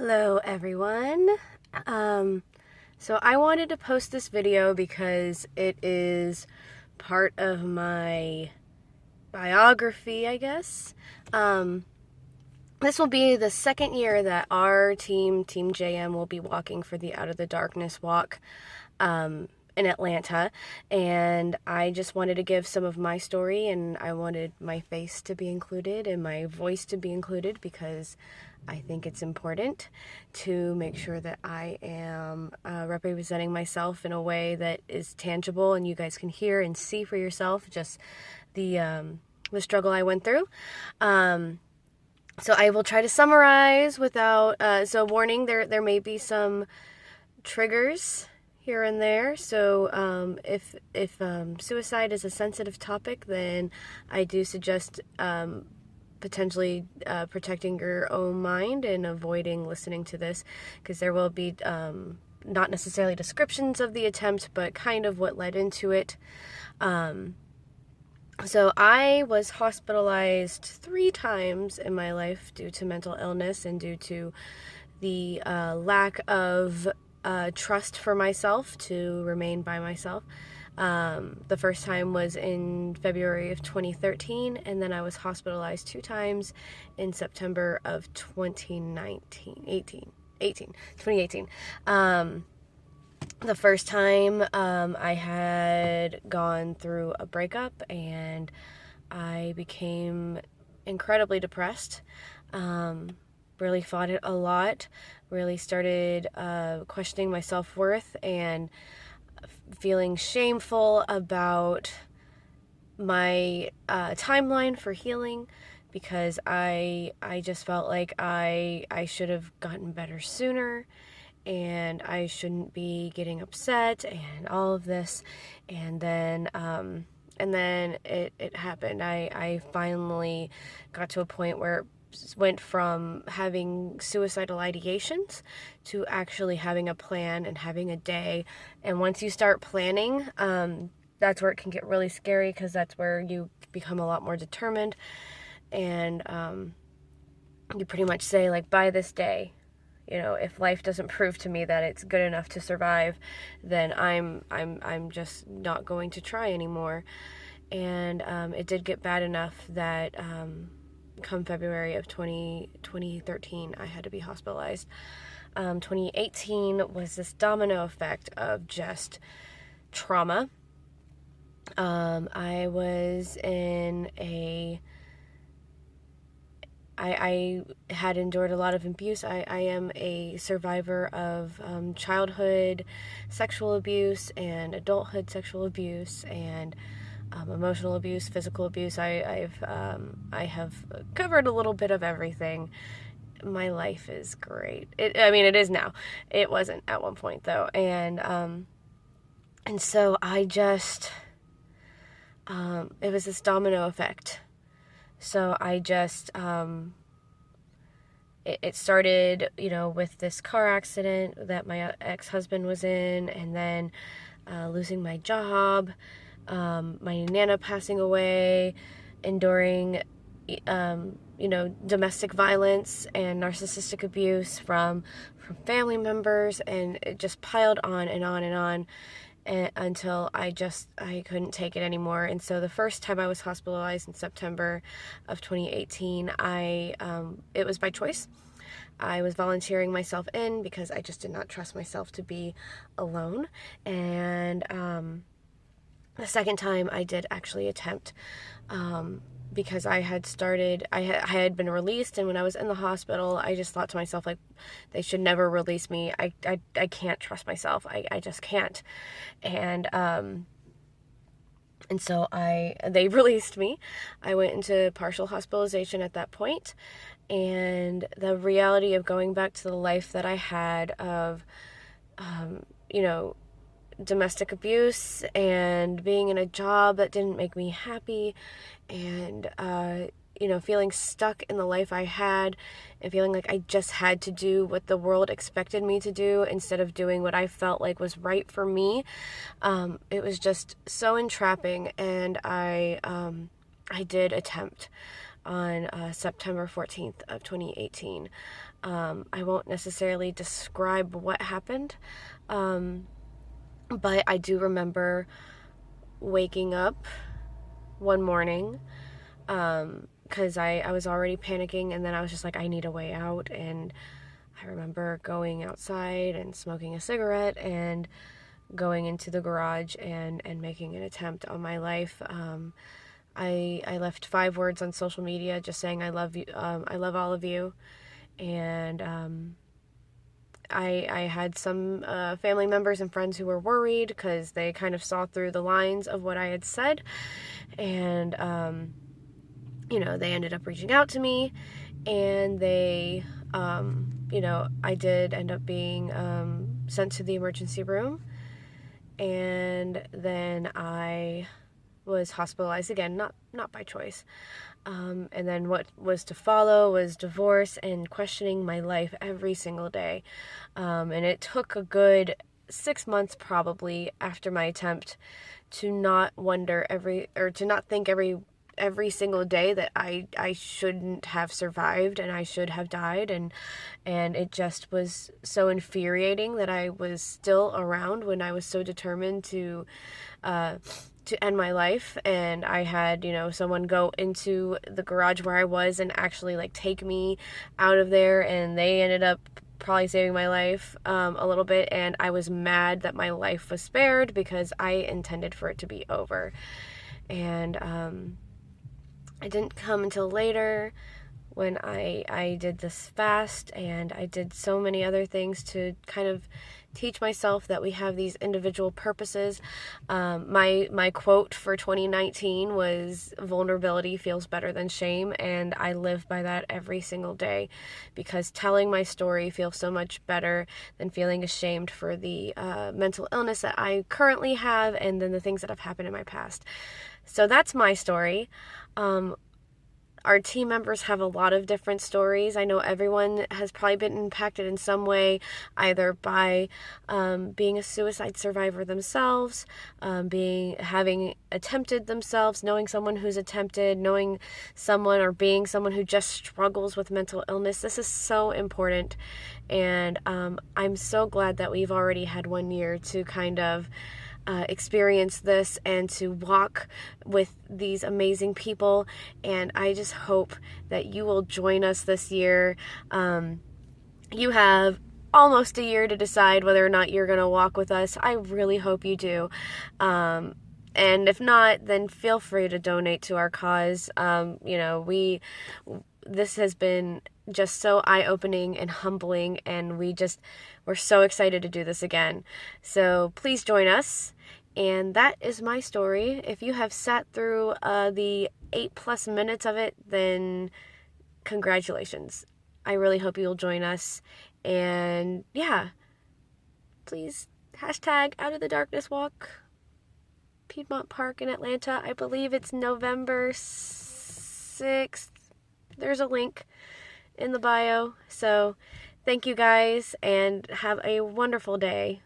Hello everyone. So I wanted to post this video because it is part of my biography, I guess. This will be the second year that our team, Team JM, will be walking for the Out of the Darkness walk in Atlanta, and I just wanted to give some of my story, and I wanted my face to be included and my voice to be included because I think it's important to make sure that I am representing myself in a way that is tangible and you guys can hear and see for yourself just the struggle I went through. So I will try to summarize without, so warning, there may be some triggers here and there. So if suicide is a sensitive topic, then I do suggest potentially protecting your own mind and avoiding listening to this, because there will be not necessarily descriptions of the attempt, but kind of what led into it. So I was hospitalized 3 times in my life due to mental illness and due to the lack of trust for myself to remain by myself. The first time was in February of 2013, and then I was hospitalized 2 times in September of 2018. The first time I had gone through a breakup and I became incredibly depressed. Really fought it a lot, really started questioning my self-worth and feeling shameful about my timeline for healing, because I just felt like I should have gotten better sooner and I shouldn't be getting upset and all of this. And then it happened. I finally got to a point where went from having suicidal ideations to actually having a plan and having a day. And once you start planning, that's where it can get really scary, because that's where you become a lot more determined, and you pretty much say, like, by this day, you know, if life doesn't prove to me that it's good enough to survive, then I'm just not going to try anymore. And it did get bad enough that come February of 2013, I had to be hospitalized. 2018 was this domino effect of just trauma. I was in I had endured a lot of abuse. I am a survivor of childhood sexual abuse and adulthood sexual abuse and emotional abuse, physical abuse. I have covered a little bit of everything. My life is great. It is now. It wasn't at one point though, and so I just it was this domino effect. So I just it started, you know, with this car accident that my ex-husband was in, and then losing my job. My Nana passing away, enduring, domestic violence and narcissistic abuse from family members, and it just piled on and on and on, until I couldn't take it anymore. And so the first time I was hospitalized in September of 2018, it was by choice. I was volunteering myself in because I just did not trust myself to be alone. And the second time I did actually attempt, because I had been released, and when I was in the hospital, I just thought to myself, like, they should never release me. I can't trust myself. I just can't. And so they released me. I went into partial hospitalization at that point, and the reality of going back to the life that I had of, domestic abuse and being in a job that didn't make me happy, and feeling stuck in the life I had, and feeling like I just had to do what the world expected me to do instead of doing what I felt like was right for me. It was just so entrapping, and I did attempt. on September 14th of 2018. I won't necessarily describe what happened, but I do remember waking up one morning, because I was already panicking, and then I was just like, I need a way out. And I remember going outside and smoking a cigarette and going into the garage and making an attempt on my life. I left 5 words on social media just saying I love you, I love all of you. And I had some family members and friends who were worried because they kind of saw through the lines of what I had said. And, they ended up reaching out to me, and they, I did end up being sent to the emergency room. And then I was hospitalized again, not by choice. And then what was to follow was divorce and questioning my life every single day. And it took a good 6 months probably after my attempt to not to not think every single day that I shouldn't have survived and I should have died, and it just was so infuriating that I was still around when I was so determined to end my life. And I had, someone go into the garage where I was and actually take me out of there, and they ended up probably saving my life a little bit. And I was mad that my life was spared because I intended for it to be over. And it didn't come until later when I did this fast, and I did so many other things to kind of teach myself that we have these individual purposes. My quote for 2019 was, vulnerability feels better than shame, and I live by that every single day, because telling my story feels so much better than feeling ashamed for the mental illness that I currently have and then the things that have happened in my past. So that's my story. Our team members have a lot of different stories. I know everyone has probably been impacted in some way, either by being a suicide survivor themselves, having attempted themselves, knowing someone who's attempted, knowing someone or being someone who just struggles with mental illness. This is so important, and I'm so glad that we've already had 1 year to kind of experience this and to walk with these amazing people. And I just hope that you will join us this year. You have almost a year to decide whether or not you're going to walk with us. I really hope you do. And if not, then feel free to donate to our cause. This has been just so eye-opening and humbling, and we're so excited to do this again. So please join us. And that is my story. If you have sat through the 8+ minutes of it, then congratulations. I really hope you'll join us. And yeah, please hashtag Out of the Darkness Walk, Piedmont Park in Atlanta. I believe it's November 6th. There's a link in the bio. So thank you guys, and have a wonderful day.